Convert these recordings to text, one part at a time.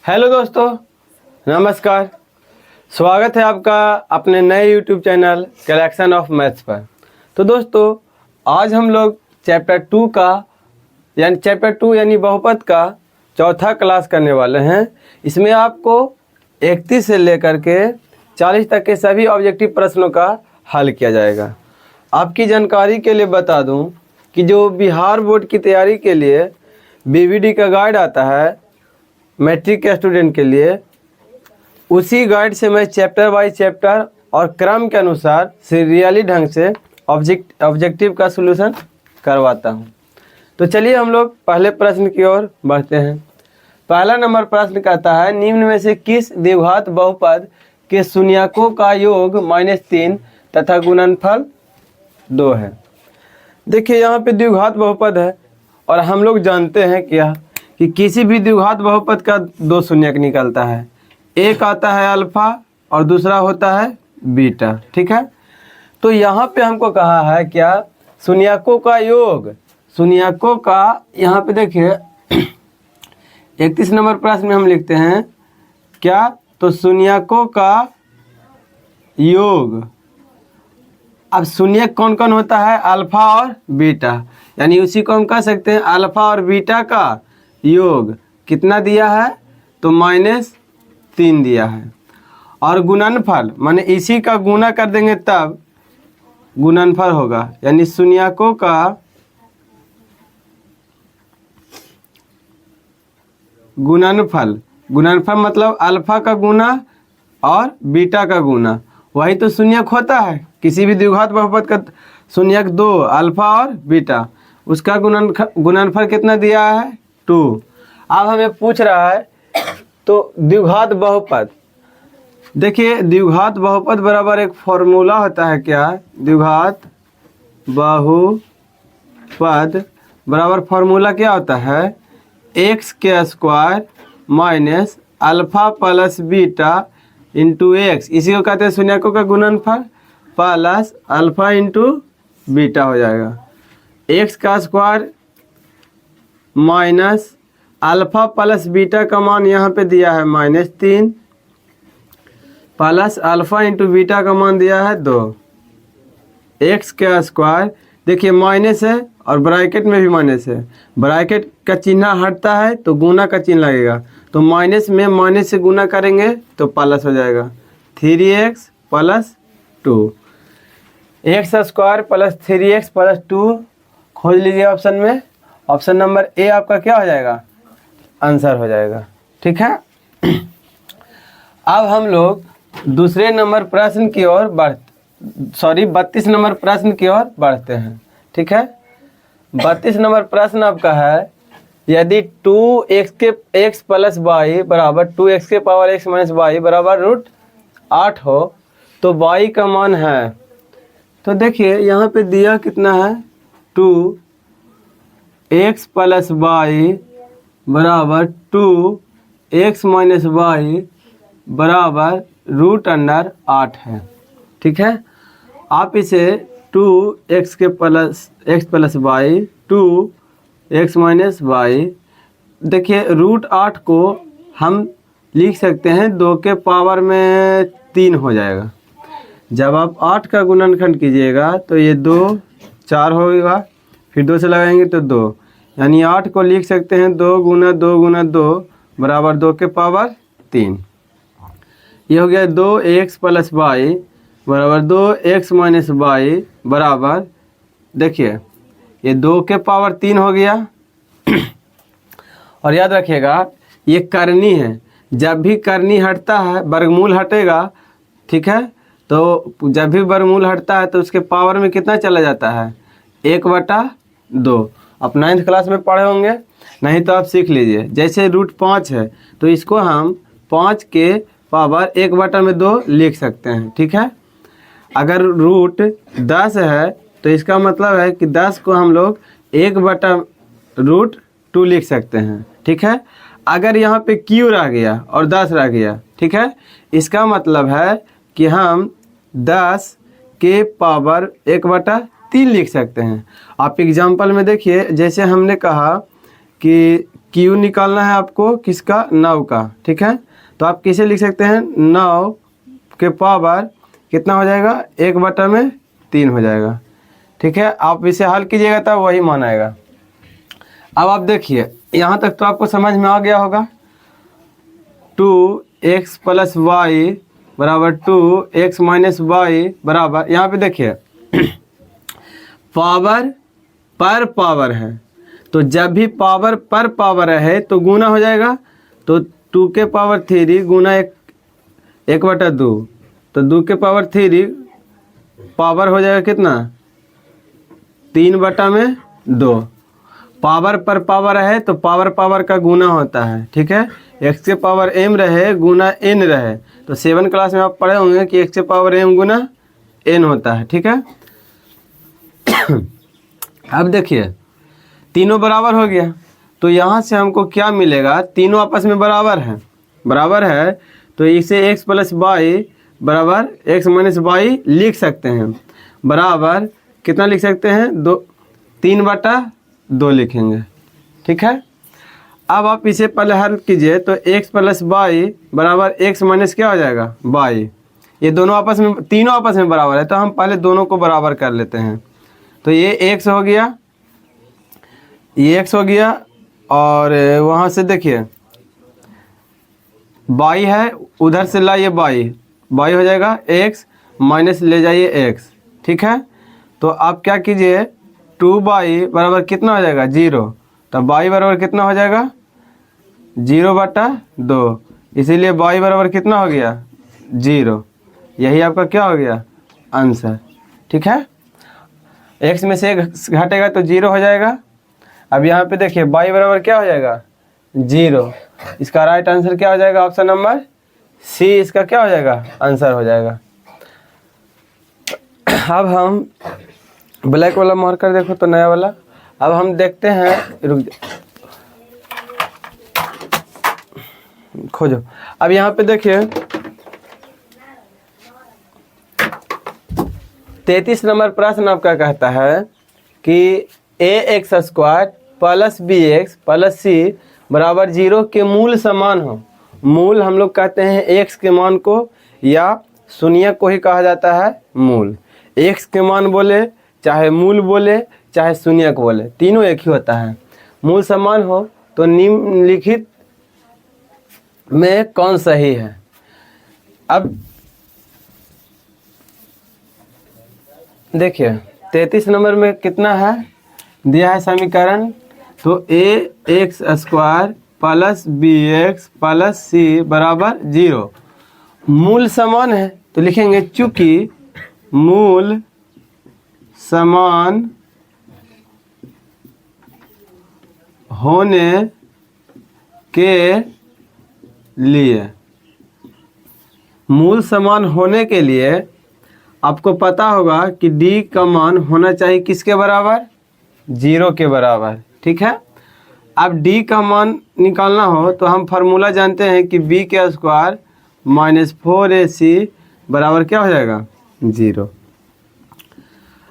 Hello दोस्तों, नमस्कार। स्वागत है आपका अपने नए YouTube channel collection of maths पर। तो दोस्तों, आज हम लोग चैप्टर 2 यानी बहुपद का चौथा क्लास करने वाले हैं। इसमें आपको 31 से लेकर के 40 तक के सभी ऑब्जेक्टिव प्रश्नों का हल किया जाएगा। आपकी जानकारी के लिए बता दूं कि जो बिहार बोर्ड की तैयारी के लिए बीवीडी का गाइड आता है मैट्रिक के स्टूडेंट के लिए, उसी गाइड से मैं चैप्टर बाय चैप्टर और क्रम के अनुसार सीरियली ढंग से ऑब्जेक्टिव का सॉल्यूशन करवाता हूं। तो चलिए हम लोग पहले प्रश्न की ओर बढ़ते हैं। पहला नंबर प्रश्न कहता है, निम्न में से किस द्विघात बहुपद के शून्यकों का योग -3 तथा गुणनफल 2 है। देखिए, यहाँ पे द्विघात बहुपद है और हम लोग जानते हैं क्या कि किसी भी द्विघात बहुपद का 2 शून्यक निकलता है। एक आता है अल्फा और दूसरा होता है बीटा। ठीक है, तो यहाँ पे हमको कहा है क्या, शून्यकों का योग। शून्यकों का यहाँ पे देखिए 31 नंबर प्रश्न में हम लिखते हैं क्या, तो शून्यकों का योग। अब शून्यक कौन कौन होता है, अल्फा और बीटा, यानी उसी को हम कह सकते हैं अल्फा और बीटा का योग कितना दिया है, तो -3 दिया है। और गुणनफल माने इसी का गुना कर देंगे तब गुणनफल होगा, यानी शून्यकों का गुणनफल। गुणनफल मतलब अल्फा का गुना और बीटा का गुना, वही तो शून्यक होता है। किसी भी द्विघात बहुपद का शून्यक 2 अल्फा और बीटा, उसका गुणनफल कितना दिया है, 2। अब हमें पूछ रहा है तो द्विघात बहुपद। देखिए, द्विघात बहुपद बराबर एक फॉर्मूला होता है क्या, द्विघात बहुपद बराबर फॉर्मूला क्या होता है, x² minus alpha plus beta into x. इसी को कहते हैं शून्यकों का गुणनफल प्लस अल्फा इंटू बीटा हो जाएगा। x² minus alpha plus beta का मान यहाँ पे दिया है -3 प्लस अल्फा इंटू बीटा का मान दिया है 2। x² देखिए माइनस है और ब्रैकेट में भी माइनस है, ब्रैकेट का चिन्ह हटता है तो गुना का चिन्ह लगेगा, तो माइनस में माइनस से गुना करेंगे तो प्लस हो जाएगा 3x plus 2। x² plus 3x plus 2 खोज लीजिए ऑप्शन में। ऑप्शन नंबर ए आपका क्या हो जाएगा, आंसर हो जाएगा। ठीक है, अब हम लोग दूसरे नंबर प्रश्न की ओर 32 नंबर प्रश्न की ओर बढ़ते हैं। ठीक है, 32 नंबर प्रश्न आपका है, यदि 2x प्लस y बराबर 2x के पावर x माइनस y बराबर √8 हो तो y का मान है। तो देखिए यहाँ पे दिया कितना है, 2x प्लस y बराबर 2x माइनस y बराबर √8 है। ठीक है, आप इसे 2x plus y 2x minus y, देखिए √8 को हम लिख सकते हैं 2 के पावर में 3 हो जाएगा। जब आप 8 का गुणनखंड कीजिएगा तो ये 2 4 होगा, फिर 2 से लगाएंगे तो 2, यानी 8 को लिख सकते हैं 2 गुना 2 गुना 2 बराबर 2 के पावर 3। ये हो गया 2x प्लस y बराबर 2x माइनस y बराबर, देखिए ये 2 के पावर 3 हो गया। और याद रखिएगा ये करनी है, जब भी करनी हटता है वर्गमूल हटेगा। ठीक है, तो जब भी वर्गमूल हटता है तो उसके पावर में कितना चला जाता है, 1/2। आप 9th क्लास में पढ़े होंगे, नहीं तो आप सीख लीजिए। जैसे √5 है तो इसको हम 5 के पावर 1/2 लिख सकते हैं। ठीक है, अगर √10 है तो इसका मतलब है कि 10 को हम लोग 1/√2 लिख सकते हैं। ठीक है, अगर यहाँ पे q रह गया और 10 रह गया, ठीक है, इसका मतलब है कि हम 10 के पावर 1/3 लिख सकते हैं। आप एग्जाम्पल में देखिए, जैसे हमने कहा कि क्यू निकालना है आपको, किसका, 9 का। ठीक है, तो आप किसे लिख सकते हैं, 9 के पावर कितना हो जाएगा, 1/3 हो जाएगा। ठीक है, आप इसे हल कीजिएगा तब वही मान आएगा। अब आप देखिए यहाँ तक तो आपको समझ में आ गया होगा। 2x + y बराबर 2x - y बराबर, यहाँ पे देखिए पावर पर पावर है, तो जब भी पावर पर पावर है तो गुना हो जाएगा। तो 2 के पावर 3 गुना 1/2, तो 2 के पावर 3 पावर हो जाएगा कितना, 3/2। पावर पर पावर है तो पावर पावर का गुना होता है। ठीक है, x के पावर m रहे गुना n रहे, तो 7 क्लास में आप पढ़े होंगे कि x के पावर m गुना n होता है। ठीक है अब देखिए तीनों बराबर हो गया, तो यहाँ से हमको क्या मिलेगा, तीनों आपस में बराबर है तो इसे x + y बराबर x - y लिख सकते हैं। बराबर कितना लिख सकते हैं, 3/2 लिखेंगे। ठीक है, अब आप इसे पहले हल कीजिए, तो x + y बराबर x - क्या हो जाएगा, y। ये दोनों आपस में, तीनों आपस में बराबर है, तो हम पहले दोनों को बराबर कर लेते हैं। तो ये x हो गया, ये x हो गया, और वहाँ से देखिए y है, उधर से लाइए y हो जाएगा x माइनस ले जाइए x। ठीक है, तो आप क्या कीजिए, 2y बराबर कितना हो जाएगा, 0। तो y बराबर कितना हो जाएगा, 0/2, इसीलिए y बराबर कितना हो गया, 0। यही आपका क्या हो गया, आंसर। ठीक है, x में से घटेगा तो 0 हो जाएगा। अब यहाँ पे देखिए y बराबर क्या हो जाएगा, 0। इसका राइट आंसर क्या हो जाएगा, ऑप्शन नंबर सी इसका क्या हो जाएगा, आंसर हो जाएगा। अब हम ब्लैक वाला मार्कर देखो तो नया वाला, अब हम देखते हैं, रुक खोजो। अब यहाँ पे देखिए 33 नंबर प्रश्न आपका कहता है कि ax² + bx + c बराबर 0 के मूल समान हो। मूल हम लोग कहते हैं x के मान को, या शून्य को ही कहा जाता है मूल। x के मान बोले, चाहे मूल बोले, चाहे शून्य को बोले, तीनों एक ही होता है। मूल समान हो तो निम्नलिखित में कौन सही है। अब देखिए 33 नंबर में कितना है दिया है समीकरण, तो ax² + bx + c बराबर 0। मूल समान है तो लिखेंगे चूंकि मूल समान होने के लिए, मूल समान होने के लिए आपको पता होगा कि d का मान होना चाहिए किसके बराबर, 0 के बराबर। ठीक है, अब d का मान निकालना हो तो हम फार्मूला जानते हैं कि b² - 4ac बराबर क्या हो जाएगा, 0।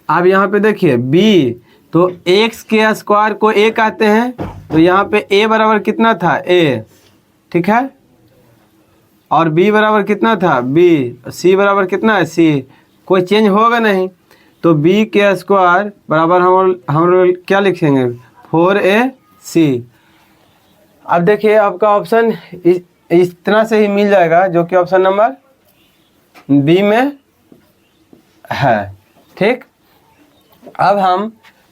अब यहाँ पे देखिए b, तो x के स्क्वायर को a कहते हैं, तो यहाँ पे a बराबर कितना था, a। ठीक है, और b बराबर कितना था, b। c बराबर कितना है, c। कोई चेंज होगा नहीं, तो b² बराबर हम लोग क्या लिखेंगे, 4ac। अब देखिए आपका ऑप्शन इस तरह से ही मिल जाएगा, जो कि ऑप्शन नंबर बी में है। ठीक, अब हम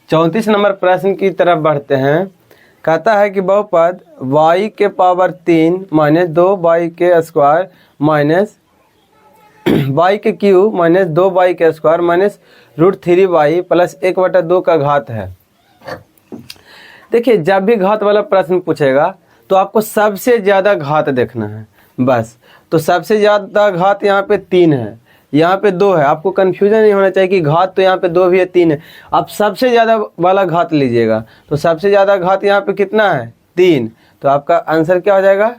34 नंबर प्रश्न की तरफ बढ़ते हैं। कहता है कि बहुपद y के पावर 3 - 2y² माइनस y के क्यूब - 2y² -√3y + 1/2 का घात है। देखिए जब भी घात वाला प्रश्न पूछेगा तो आपको सबसे ज़्यादा घात देखना है बस। तो सबसे ज़्यादा घात यहाँ पे 3 है, यहाँ पे 2 है। आपको कन्फ्यूजन नहीं होना चाहिए कि घात तो यहाँ पे 2 भी है, 3 है। आप सबसे ज़्यादा वाला घात लीजिएगा, तो सबसे ज़्यादा घात यहाँ पे कितना है, 3। तो आपका आंसर क्या हो जाएगा,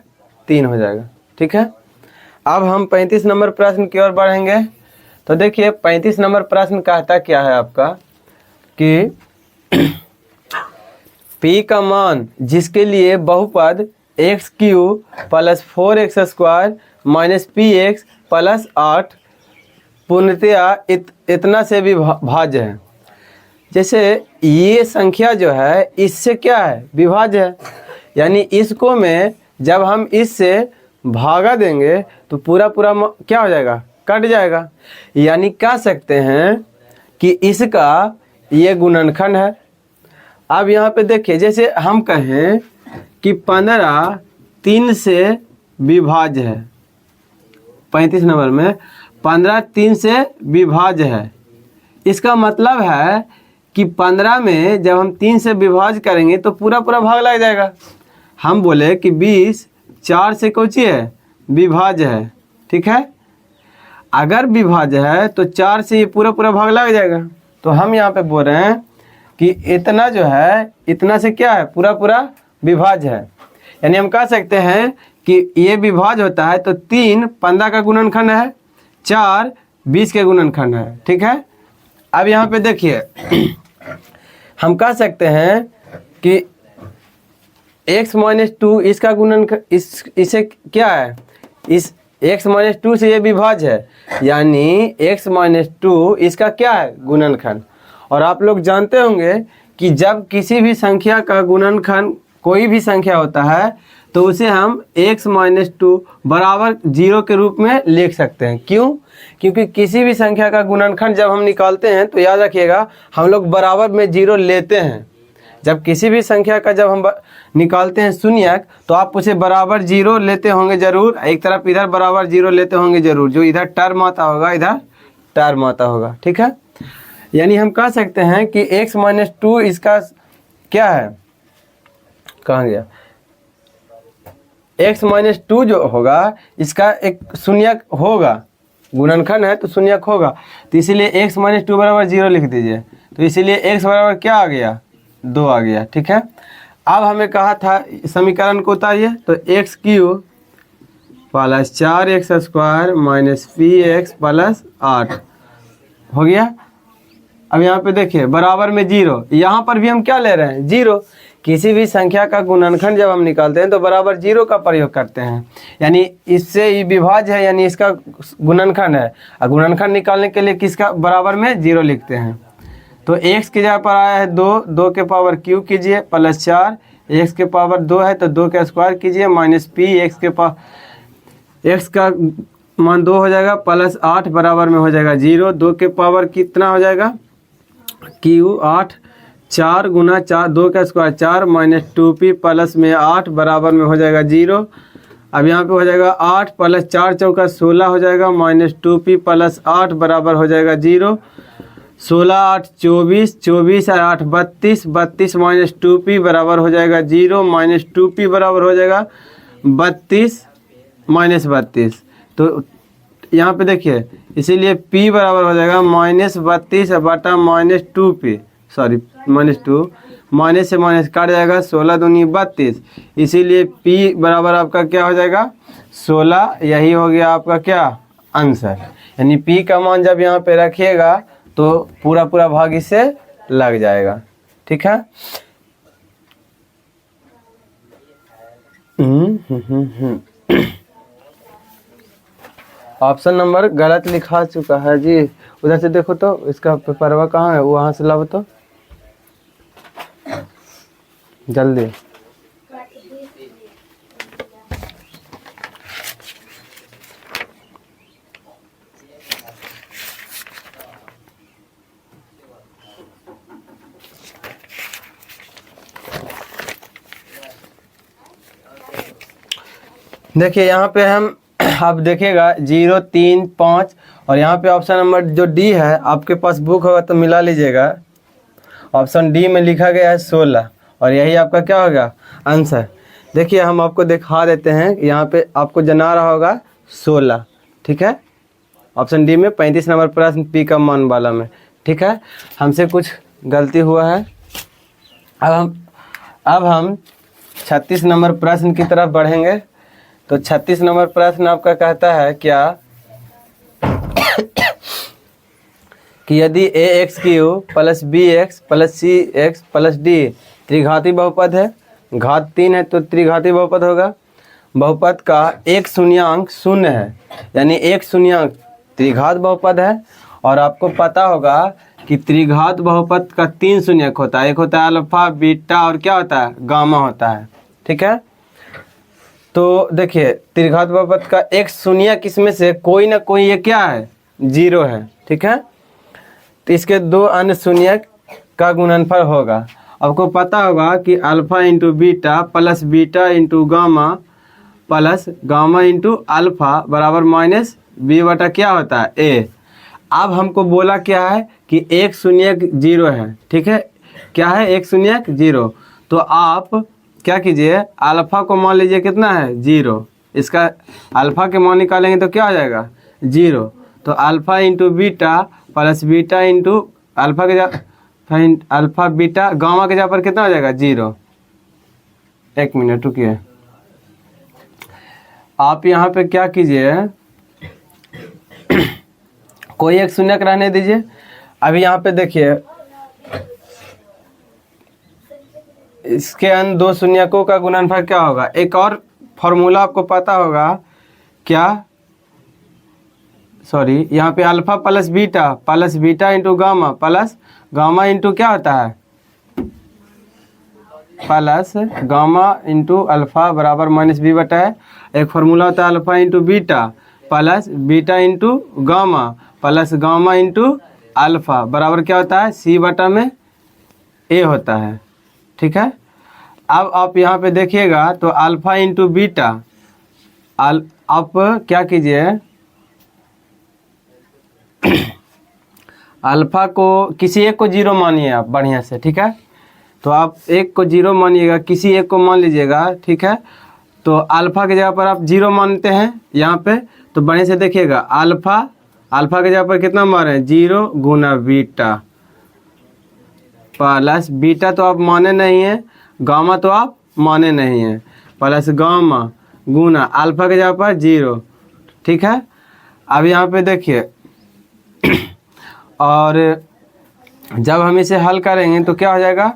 3 हो जाएगा। ठीक है, अब हम 35 नंबर प्रश्न की ओर बढ़ेंगे। तो देखिए 35 नंबर प्रश्न कहता क्या है आपका कि p का मान जिसके लिए बहुपद x Q plus 4x² minus P x plus 8 पूर्णतया इतना से भी भाज्य है। जैसे ये संख्या जो है इससे क्या है, विभाज्य है, यानी इसको में जब हम इससे भागा देंगे तो पूरा पूरा क्या हो जाएगा, कट जाएगा। यानी कह सकते हैं कि इसका ये गुणनखंड है। अब यहाँ पे देखिए, जैसे हम कहें कि 15 3 से विभाज्य है, 35 नंबर में 15 3 से विभाज्य है। इसका मतलब है कि 15 में जब हम 3 से विभाज्य करेंगे तो पूरा पूरा भाग लग जाएगा। हम बोले कि 20 4 से कौची है, विभाज्य है, ठीक है। अगर विभाज्य है तो 4 से ये पूरा पूरा भाग लग जाएगा। तो हम यहाँ पे बोल रहे हैं कि इतना जो है इतना से क्या है, पूरा पूरा विभाज्य है। यानी हम कह सकते हैं कि ये विभाज्य होता है तो 3 15 का गुणनखंड है, 4 20 के गुणनखंड है, ठीक है। अब यहाँ पे देखिए हम कह सकते हैं कि x-2 इसका गुणनखंड इसे क्या है, इस x-2 से ये विभाज्य है, यानी x-2 इसका क्या है, गुणनखंड। और आप लोग जानते होंगे कि जब किसी भी संख्या का गुणनखंड कोई भी संख्या होता है तो उसे हम x-2 बराबर 0 के रूप में लिख सकते हैं। क्यों? क्योंकि किसी भी संख्या का गुणनखंड जब हम निकालते हैं तो याद रखिएगा हम लोग बराबर में 0 लेते हैं। जब किसी भी संख्या का जब हम निकालते हैं शून्यक तो आप उसे बराबर 0 लेते होंगे जरूर, एक तरफ इधर बराबर 0 लेते होंगे जरूर, जो इधर टर्म आता होगा इधर टर्म आता होगा, ठीक है। यानी हम कह सकते हैं कि x-2 इसका क्या है, कहाँ गया, x-2 जो होगा इसका एक शून्यक होगा, गुणनखंड है तो शून्यक होगा, तो इसीलिए x-2 बराबर 0 लिख दीजिए। तो इसीलिए x बराबर क्या आ गया, 2 आ गया, ठीक है। अब हमें कहा था समीकरण को उतारिए, तो x³ plus 4x² minus P x plus 8 हो गया। अब यहाँ पे देखिए बराबर में 0, यहाँ पर भी हम क्या ले रहे हैं, 0। किसी भी संख्या का गुणनखंड जब हम निकालते हैं तो बराबर 0 का प्रयोग करते हैं, यानी इससे ये विभाज्य है, यानी इसका गुणनखंड है। और गुणनखंड निकालने के लिए किसका बराबर में 0 लिखते हैं। तो x की जगह पर आया है 2, 2 के पावर क्यू कीजिए प्लस 4, x के पावर 2 है तो 2 का स्क्वायर कीजिए माइनस पी एक्स के पावर x का मान 2 हो जाएगा प्लस 8 बराबर में हो जाएगा 0। 2 के पावर कितना हो जाएगा, क्यू 8, 4 गुना 4 2 का स्क्वायर 4 माइनस 2p प्लस में 8 बराबर में हो जाएगा 0। अब यहाँ पे हो जाएगा 8 प्लस 4 चौका 16 हो जाएगा माइनस 2p प्लस 8 बराबर हो जाएगा 0। 16 8 24, 24 है 8 32, 32 माइनस 2p बराबर हो जाएगा 0, माइनस 2p बराबर हो जाएगा 32 माइनस 32। तो यहाँ पे देखिए इसीलिए p बराबर हो जाएगा माइनस 32 बटा minus 2p, sorry minus 2, minus से माइनस काट जाएगा 16 दूनी 32, इसीलिए p बराबर आपका क्या हो जाएगा 16। यही हो गया आपका क्या आंसर। यानी p का मान जब यहाँ पे रखिएगा तो पूरा पूरा भाग इससे लग जाएगा, ठीक है। ऑप्शन नंबर गलत लिखा चुका है जी, उधर से देखो तो इसका पेपरवा कहाँ है, वहाँ से लाओ तो जल्दी। देखिए यहाँ पे हम आप देखिएगा 0 3 5 और यहाँ पे ऑप्शन नंबर जो डी है, आपके पास बुक होगा तो मिला लीजिएगा। ऑप्शन डी में लिखा गया है 16 और यही आपका क्या होगा आंसर। देखिए हम आपको दिखा देते हैं, यहाँ पे आपको जना रहा होगा 16, ठीक है। ऑप्शन डी में 35 नंबर प्रश्न पी का मान वाला में, ठीक है। हमसे कुछ गलती हुआ है। अब हम 36 नंबर प्रश्न की तरफ बढ़ेंगे। तो 36 नंबर प्रश्न आपका कहता है क्या कि यदि ax³ plus bx plus cx plus d त्रिघाती बहुपद है, घात 3 है तो त्रिघाती बहुपद होगा। बहुपद का एक शून्यांक शून्य है, यानी एक शून्यांक त्रिघात बहुपद है। और आपको पता होगा कि त्रिघात बहुपद का 3 शून्यक होता है, एक होता है अल्फा, बीटा और क्या होता है, गामा होता है। ठीक है, तो देखिए त्रिघात बहुपद का एक शून्यक इसमें से कोई ना कोई ये क्या है, 0 है। ठीक है, तो इसके 2 अन्य शून्यक का गुणनफल होगा। आपको पता होगा कि alpha into beta plus beta into gamma plus gamma into alpha बराबर माइनस बी बटा क्या होता है, ए। अब हमको बोला क्या है कि एक शून्यक 0 है। ठीक है, क्या है, एक शून्यक 0। तो आप क्या कीजिए, अल्फा को मान लीजिए कितना है, 0। इसका अल्फा के मान निकालेंगे तो क्या हो जाएगा, 0। तो alpha into beta plus beta into alpha के अल्फा बीटा गामा के जगह पर कितना हो जाएगा, 0। एक मिनट रुकिए, आप यहाँ पे क्या कीजिए, कोई एक शून्यक रहने दीजिए। अभी यहाँ पे देखिए इसके अंदर 2 शून्यकों का गुणनफल क्या होगा। एक और फॉर्मूला आपको पता होगा क्या, सॉरी, यहाँ पे alpha plus beta into gamma plus gamma into क्या होता है, प्लस गामा इंटू अल्फा बराबर माइनस बी बटा है। एक फार्मूला होता है alpha into beta plus beta into gamma plus gamma into alpha बराबर क्या होता है, सी बटा में ए होता है। ठीक है, अब आप यहाँ पे देखिएगा तो अल्फा इंटू बीटा, आप क्या कीजिए, अल्फा को किसी एक को 0 मानिए आप बढ़िया से। ठीक है, तो आप एक को 0 मानिएगा, किसी एक को मान लीजिएगा। ठीक है, तो अल्फा की जगह पर आप 0 मानते हैं यहाँ पे, तो बढ़िया से देखिएगा अल्फा की जगह पर कितना मान रहे हैं, 0 गुना बीटा प्लस बीटा तो आप माने नहीं है, गामा तो आप माने नहीं है, प्लस गामा गुना अल्फा की जगह पर 0। ठीक है, अब यहाँ पे देखिए और जब हम इसे हल करेंगे तो क्या हो जाएगा,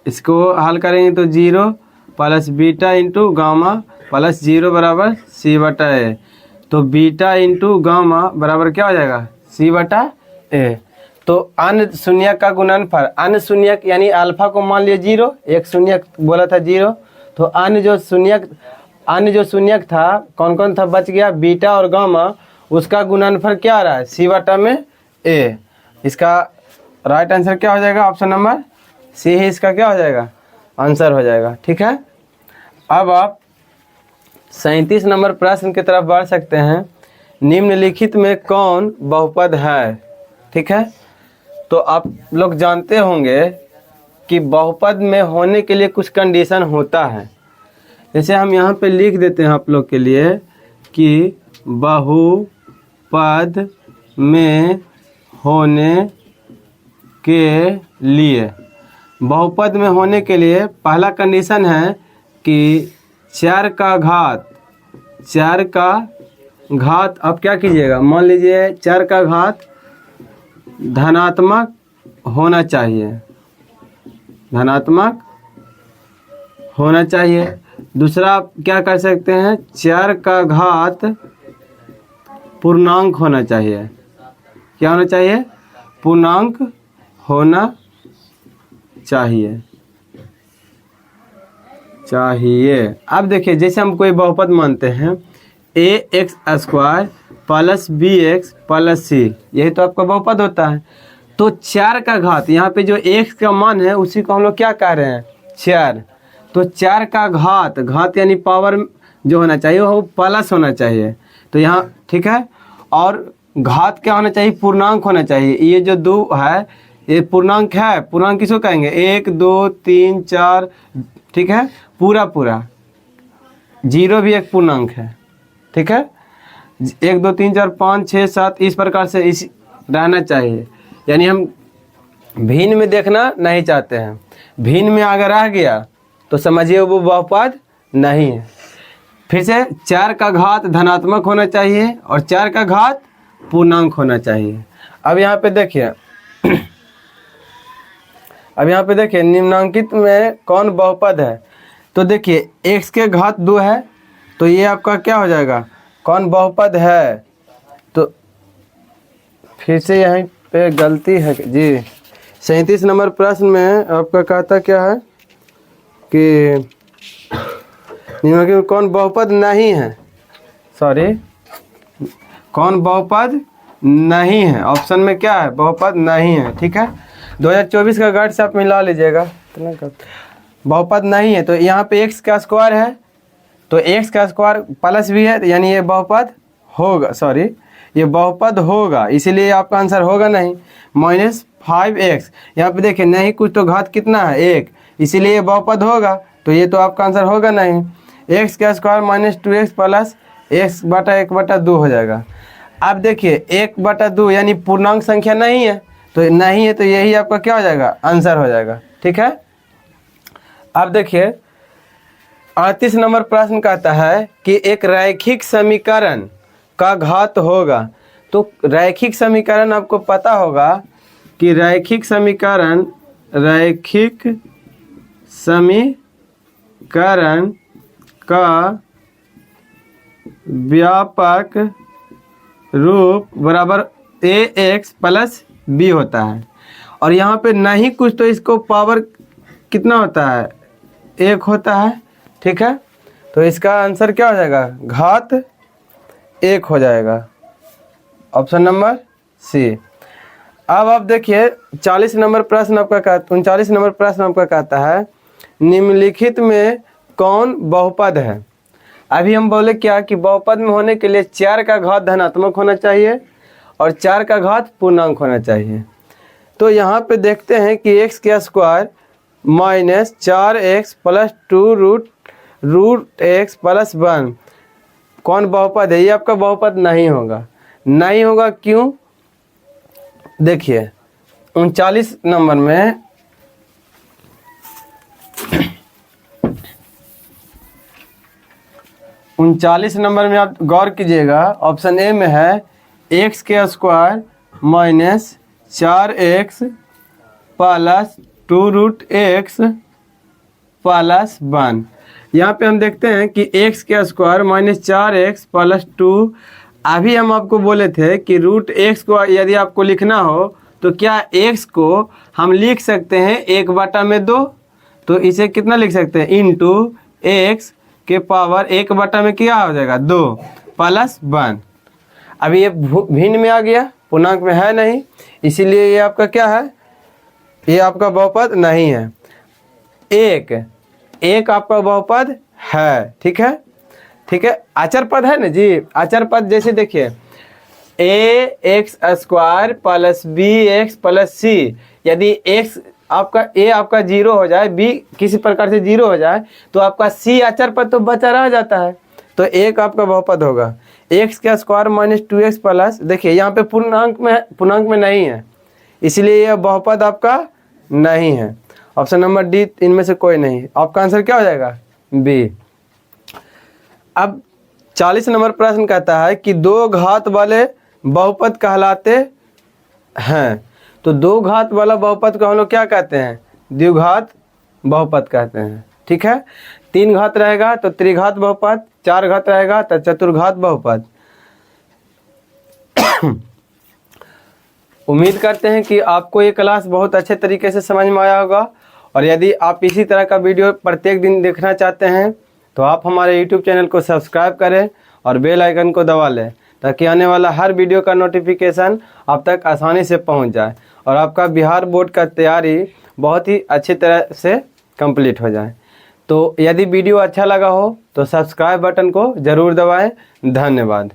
इसको हल करेंगे तो 0 plus beta into gamma plus 0 बराबर सी बटा ए। तो बीटा इंटू गामा बराबर क्या हो जाएगा, सी बटा ए। तो अन्य शून्यक का गुणनफल, अन्य शून्यक यानी अल्फा को मान लिया 0, एक शून्यक बोला था 0, तो अन्य जो शून्यक था कौन कौन था, बच गया बीटा और गामा, उसका गुणनफल क्या आ रहा है, सी बटा में ए। इसका राइट आंसर क्या हो जाएगा, ऑप्शन नंबर सी ही इसका क्या हो जाएगा, आंसर हो जाएगा। ठीक है, अब आप 37 नंबर प्रश्न की तरफ बढ़ सकते हैं। निम्नलिखित में कौन बहुपद है। ठीक है, तो आप लोग जानते होंगे कि बहुपद में होने के लिए कुछ कंडीशन होता है। जैसे हम यहाँ पे लिख देते हैं आप लोग के लिए कि बहुपद में होने के लिए, बहुपद में होने के लिए पहला कंडीशन है कि 4 का घात अब क्या कीजिएगा, मान लीजिए 4 का घात धनात्मक होना चाहिए, धनात्मक होना चाहिए। दूसरा आप क्या कर सकते हैं, 4 का घात पूर्णांक होना चाहिए। क्या होना चाहिए, पूर्णांक होना चाहिए। अब देखिए जैसे हम कोई बहुपद मानते हैं ax² plus bx plus c, यही तो आपका बहुपद होता है। तो 4 का घात, यहाँ पे जो x का मान है उसी को हम लोग क्या कह रहे हैं, 4। तो 4 का घात यानी पावर जो होना चाहिए वो प्लस होना चाहिए। तो यहाँ ठीक है, और घात क्या होना चाहिए, पूर्णांक होना चाहिए। ये जो 2 है ये पूर्णांक है, पूर्णांक किसको कहेंगे, 1 2 3 4, ठीक है, पूरा 0 भी एक पूर्णांक है। ठीक है, 1 2 3 4 5 6 7 इस प्रकार से इस रहना चाहिए। यानी हम भिन्न में देखना नहीं चाहते हैं, भिन्न में अगर रह गया तो समझिए वो बहुपद नहीं है। फिर से 4 का घात धनात्मक होना चाहिए और 4 का घात पूर्णांक होना चाहिए। अब यहाँ पे देखिए अब यहाँ पे देखिए निम्नांकित में कौन बहुपद है, तो देखिए x के घात 2 है, तो ये आपका क्या हो जाएगा, कौन बहुपद है। तो फिर से यहीं पे गलती है जी। 37 नंबर प्रश्न में आपका कहता क्या है कि निम्नलिखित में कौन बहुपद नहीं है, सॉरी कौन बहुपद नहीं है, ऑप्शन में क्या है, बहुपद नहीं है। ठीक है, 2024 का गाइड से आप मिला लीजिएगा। बहुपद नहीं है, तो यहाँ पे x का स्क्वायर है, तो x का स्क्वायर प्लस भी है, यानी ये बहुपद होगा, सॉरी ये बहुपद होगा, इसीलिए आपका आंसर होगा नहीं। -5x, यहाँ पे देखिए नहीं कुछ तो घात कितना है 1, इसीलिए ये बहुपद होगा, तो ये तो आपका आंसर होगा नहीं। x का स्क्वायर -2x प्लस x बटा 1/2 हो जाएगा। अब देखिए 1/2 यानी पूर्णांक संख्या नहीं है, तो नहीं है, तो यही आपका क्या हो जाएगा, आंसर हो जाएगा। ठीक है, अब देखिए 38 नंबर प्रश्न कहता है कि एक रैखिक समीकरण का घात होगा। तो रैखिक समीकरण आपको पता होगा कि रैखिक समीकरण का व्यापक रूप बराबर ax प्लस b होता है, और यहाँ पे नहीं कुछ तो इसको पावर कितना होता है, 1 होता है। ठीक है, तो इसका आंसर क्या हो जाएगा, घात 1 हो जाएगा, ऑप्शन नंबर सी। अब आप देखिए 40 नंबर प्रश्न आपका 39 नंबर प्रश्न आपका कहता है निम्नलिखित में कौन बहुपद है। अभी हम बोले क्या कि बहुपद में होने के लिए 4 का घात धनात्मक होना चाहिए और 4 का घात पूर्णांक होना चाहिए। तो यहाँ पे देखते हैं कि x का square -4x plus 2 root x plus 1 कौन बहुपद है, ये आपका बहुपद नहीं होगा। नहीं होगा क्यों, देखिए 39 नंबर में 39 नंबर में आप गौर कीजिएगा, ऑप्शन ए में है x का square -4x plus 2 root x plus 1। यहाँ पे हम देखते हैं कि x का स्क्वायर -4x प्लस 2, अभी हम आपको बोले थे कि रूट x को यदि आपको लिखना हो तो क्या x को हम लिख सकते हैं 1/2, तो इसे कितना लिख सकते हैं, इंटू x के पावर 1/, में क्या हो जाएगा 2 प्लस 1। अभी ये भिन्न में आ गया, पूर्णांक में है नहीं, इसीलिए ये आपका क्या है, ये आपका बहुपद नहीं है। एक आपका बहुपद है। ठीक है, ठीक है, अचर पद है ना जी, अचर पद जैसे देखिए ax square plus bx plus c, यदि x आपका a आपका 0 हो जाए, b किसी प्रकार से 0 हो जाए, तो आपका c अचर पद तो बचा रह जाता है, तो एक आपका बहुपद होगा। x का स्क्वायर -2x प्लस, देखिए यहाँ पे पूर्णांक में नहीं है, इसलिए यह बहुपद आपका नहीं है। ऑप्शन नंबर डी इनमें से कोई नहीं, आपका आंसर क्या हो जाएगा, बी। अब 40 नंबर प्रश्न कहता है कि 2 घात वाले बहुपद कहलाते हैं। तो 2 घात वाला बहुपद को हम लोग क्या कहते हैं, द्विघात बहुपद कहते हैं। ठीक है, 3 घात रहेगा तो त्रिघात बहुपद, 4 घात रहेगा तो चतुर्घात बहुपद। उम्मीद करते हैं कि आपको ये क्लास बहुत अच्छे तरीके से समझ में आया होगा, और यदि आप इसी तरह का वीडियो प्रत्येक दिन देखना चाहते हैं तो आप हमारे YouTube चैनल को सब्सक्राइब करें और बेल आइकन को दबा लें, ताकि आने वाला हर वीडियो का नोटिफिकेशन आप तक आसानी से पहुंच जाए और आपका बिहार बोर्ड का तैयारी बहुत ही अच्छी तरह से कंप्लीट हो जाए। तो यदि वीडियो अच्छा लगा हो तो सब्सक्राइब बटन को ज़रूर दबाएं। धन्यवाद।